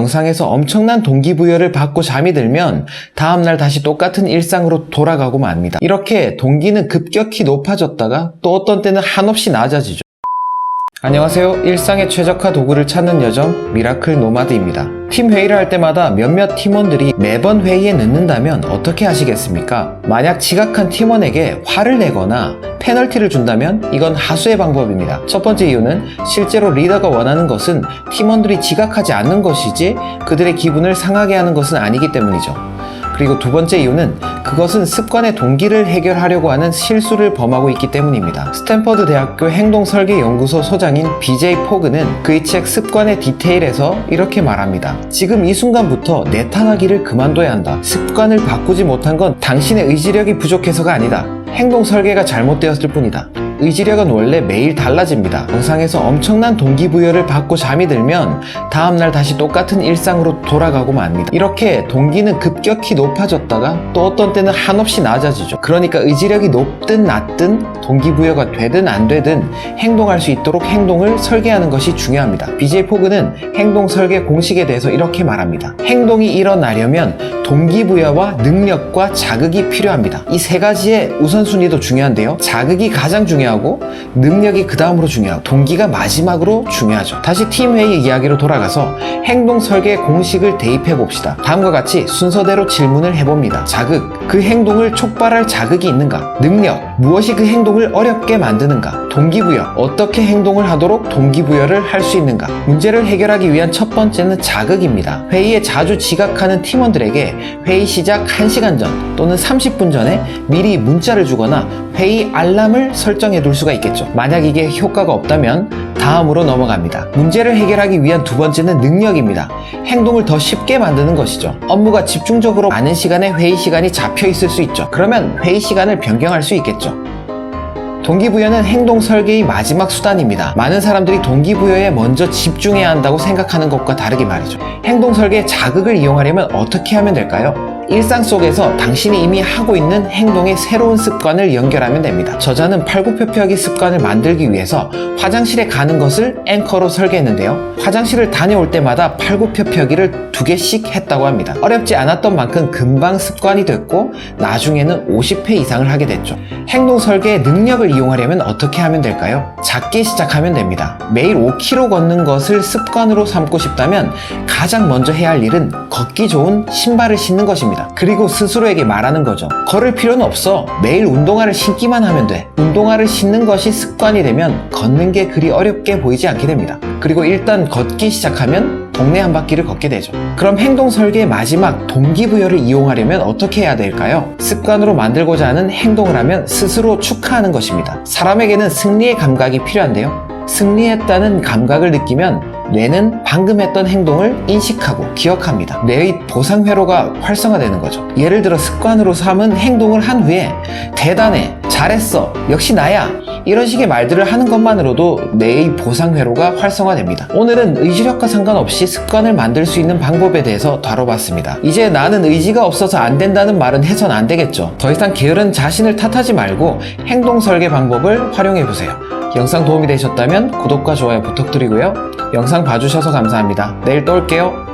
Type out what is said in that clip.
영상에서 엄청난 동기부여를 받고 잠이 들면 다음날 다시 똑같은 일상으로 돌아가고 맙니다. 이렇게 동기는 급격히 높아졌다가 또 어떤 때는 한없이 낮아지죠. 안녕하세요. 일상의 최적화 도구를 찾는 여정 미라클 노마드입니다. 팀 회의를 할 때마다 몇몇 팀원들이 매번 회의에 늦는다면 어떻게 하시겠습니까? 만약 지각한 팀원에게 화를 내거나 페널티를 준다면 이건 하수의 방법입니다. 첫 번째 이유는 실제로 리더가 원하는 것은 팀원들이 지각하지 않는 것이지 그들의 기분을 상하게 하는 것은 아니기 때문이죠. 그리고 두 번째 이유는 그것은 습관의 동기를 해결하려고 하는 실수를 범하고 있기 때문입니다. 스탠퍼드 대학교 행동설계연구소 소장인 BJ 포그는 그의 책 습관의 디테일에서 이렇게 말합니다. 지금 이 순간부터 내탄하기를 그만둬야 한다. 습관을 바꾸지 못한 건 당신의 의지력이 부족해서가 아니다. 행동 설계가 잘못되었을 뿐이다. 의지력은 원래 매일 달라집니다. 영상에서 엄청난 동기부여를 받고 잠이 들면 다음날 다시 똑같은 일상으로 돌아가고 맙니다. 이렇게 동기는 급격히 높아졌다가 또 어떤 때는 한없이 낮아지죠. 그러니까 의지력이 높든 낮든 동기부여가 되든 안 되든 행동할 수 있도록 행동을 설계하는 것이 중요합니다. BJ 포그는 행동 설계 공식에 대해서 이렇게 말합니다. 행동이 일어나려면 동기부여와 능력과 자극이 필요합니다. 이 세 가지의 우선순위도 중요한데요. 자극이 가장 중요하고 능력이 그 다음으로 중요하고 동기가 마지막으로 중요하죠. 다시 팀회의 이야기로 돌아가서 행동 설계 공식을 대입해 봅시다. 다음과 같이 순서대로 질문을 해봅니다. 자극, 그 행동을 촉발할 자극이 있는가? 능력, 무엇이 그 행동을 어렵게 만드는가? 동기부여, 어떻게 행동을 하도록 동기부여를 할 수 있는가? 문제를 해결하기 위한 첫 번째는 자극입니다. 회의에 자주 지각하는 팀원들에게 회의 시작 1시간 전 또는 30분 전에 미리 문자를 주거나 회의 알람을 설정해 둘 수가 있겠죠. 만약 이게 효과가 없다면 다음으로 넘어갑니다. 문제를 해결하기 위한 두 번째는 능력입니다. 행동을 더 쉽게 만드는 것이죠. 업무가 집중적으로 많은 시간에 회의 시간이 잡혀 있을 수 있죠. 그러면 회의 시간을 변경할 수 있겠죠. 동기부여는 행동 설계의 마지막 수단입니다. 많은 사람들이 동기부여에 먼저 집중해야 한다고 생각하는 것과 다르게 말이죠. 행동 설계의 자극을 이용하려면 어떻게 하면 될까요? 일상 속에서 당신이 이미 하고 있는 행동의 새로운 습관을 연결하면 됩니다. 저자는 팔굽혀펴기 습관을 만들기 위해서 화장실에 가는 것을 앵커로 설계했는데요. 화장실을 다녀올 때마다 팔굽혀펴기를 2개씩 했다고 합니다. 어렵지 않았던 만큼 금방 습관이 됐고 나중에는 50회 이상을 하게 됐죠. 행동 설계의 능력을 이용하려면 어떻게 하면 될까요? 작게 시작하면 됩니다. 매일 5km 걷는 것을 습관으로 삼고 싶다면 가장 먼저 해야 할 일은 걷기 좋은 신발을 신는 것입니다. 그리고 스스로에게 말하는 거죠. 걸을 필요는 없어. 매일 운동화를 신기만 하면 돼. 운동화를 신는 것이 습관이 되면 걷는 게 그리 어렵게 보이지 않게 됩니다. 그리고 일단 걷기 시작하면 동네 한 바퀴를 걷게 되죠. 그럼 행동 설계의 마지막 동기부여를 이용하려면 어떻게 해야 될까요? 습관으로 만들고자 하는 행동을 하면 스스로 축하하는 것입니다. 사람에게는 승리의 감각이 필요한데요. 승리했다는 감각을 느끼면 뇌는 방금 했던 행동을 인식하고 기억합니다. 뇌의 보상 회로가 활성화되는 거죠. 예를 들어 습관으로 삼은 행동을 한 후에 대단해, 잘했어, 역시 나야 이런 식의 말들을 하는 것만으로도 뇌의 보상 회로가 활성화됩니다. 오늘은 의지력과 상관없이 습관을 만들 수 있는 방법에 대해서 다뤄봤습니다. 이제 나는 의지가 없어서 안 된다는 말은 해선 안 되겠죠. 더 이상 게으른 자신을 탓하지 말고 행동 설계 방법을 활용해보세요. 영상 도움이 되셨다면 구독과 좋아요 부탁드리고요. 영상 봐주셔서 감사합니다. 내일 또 올게요.